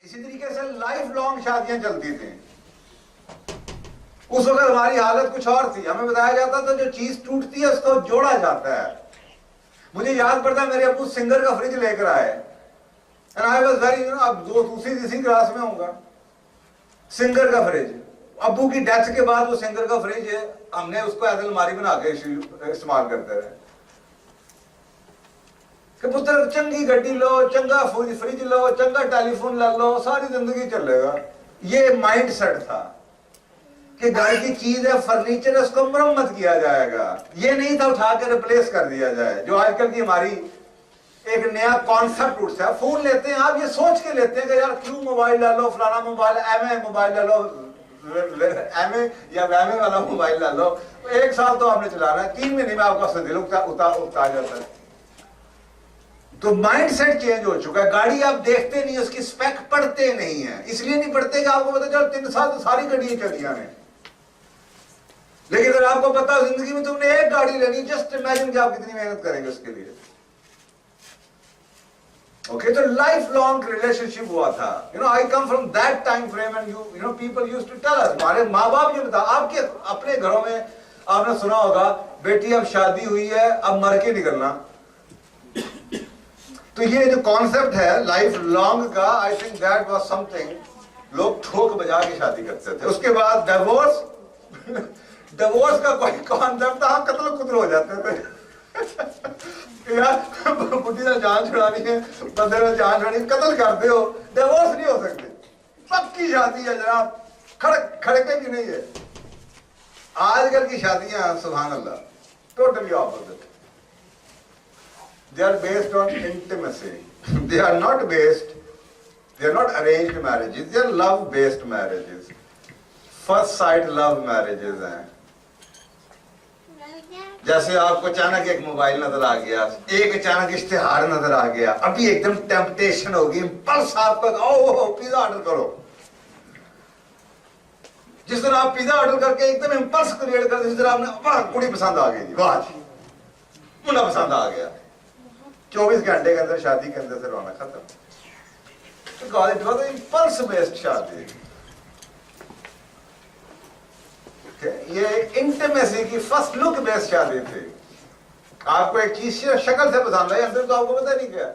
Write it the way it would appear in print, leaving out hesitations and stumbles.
इसी तरीके से लाइफ लॉन्ग शादियां चलती थी। उस वक्त हमारी हालत कुछ और थी। हमें बताया जाता था जो चीज टूटती है उसको जोड़ा जाता है। मुझे याद पड़ता है मेरे अब्बू सिंगर का फ्रिज लेकर आए एंड आई वाज वेरी अब दूसरी क्लास में होऊंगा। सिंगर का फ्रिज, अब्बू की डेथ के बाद वो सिंगर का फ्रिज है, हमने उसको ऐसे अलमारी बना के इस्तेमाल करते रहे कि पुत्र चंगी गड्डी लो, चंगा फ्रिज लो, चंगा टेलीफोन ले लो, सारी जिंदगी चलेगा। ये माइंड सेट था कि घर की चीज है, फर्नीचर है, उसको मरम्मत किया जाएगा। ये नहीं था उठा के रिप्लेस कर दिया जाए, जो आजकल की हमारी एक नया कॉन्सेप्ट उठता है। फोन लेते हैं आप, ये सोच के लेते हैं कि यार क्यों मोबाइल ले लो, फलाना मोबाइल, एमए मोबाइल ले लो, एमए या वैमे वाला मोबाइल ले लो। एक साल तो आपने चलाना है, 3 महीने में आपका दिल उतार जाता है। तो माइंड सेट चेंज हो चुका है। गाड़ी आप देखते नहीं, उसकी स्पेक पढ़ते नहीं है। इसलिए नहीं पढ़ते कि आपको पता चलो 3 साल तो सारी गाड़ियां चलियां ने, लेकिन अगर आपको पता जिंदगी में तुमने एक गाड़ी लेनी, जस्ट इमेजिन कि आप कितनी मेहनत करेंगे उसके लिए। ओके, तो लाइफ लॉन्ग रिलेशनशिप हुआ था। I come from that time frame and people used to tell us, हमारे माँ बाप ये बता, आपके अपने घरों में आपने सुना होगा, बेटी अब शादी हुई है, अब मर के निकलना। तो ये जो कॉन्सेप्ट है लाइफ लॉन्ग का, I think that was something लोग ठोक बजा के शादी करते थे। उसके बाद डिवोर्स डिवोर्स का कोई कॉन्सेप्ट था, हम कत्ल कुतल हो जाते थे यार, बुढ़ी ने जान छुड़ानी है, बंदे ने जान छुड़ानी, कत्ल करते हो, डिवोर्स नहीं हो सकते। पक्की शादी है जनाब, खड़के की नहीं है। आजकल की शादियां सुभान अल्लाह totally opposite. They are based on intimacy. They are not arranged marriages. They are love-based marriages. First sight love marriages हैं। जैसे आपको अचानक एक मोबाइल नजर आ गया, एक अचानक इश्तिहार नजर आ गया, अभी एकदम टेम्पटेशन होगी, पल्स आपका, ओह पिज्जा ऑर्डर करो। जिस तरह आप पिज्जा ऑर्डर करके एकदम इम्पल्स क्रिएट करते, जिस तरह आपने वाह कुड़ी पसंद आ गई, वाह मुंडा पसंद आ गया, 24 घंटे के अंदर शादी के अंदर से रोना खत्म। तो इट वाज इम्पल्स बेस्ड शादी। ये इंटिमेसी की फर्स्ट लुक बेस्ड शादी थी। आपको एक चीज शक्ल से पसंद आई, अंदर तो आपको पता नहीं क्या।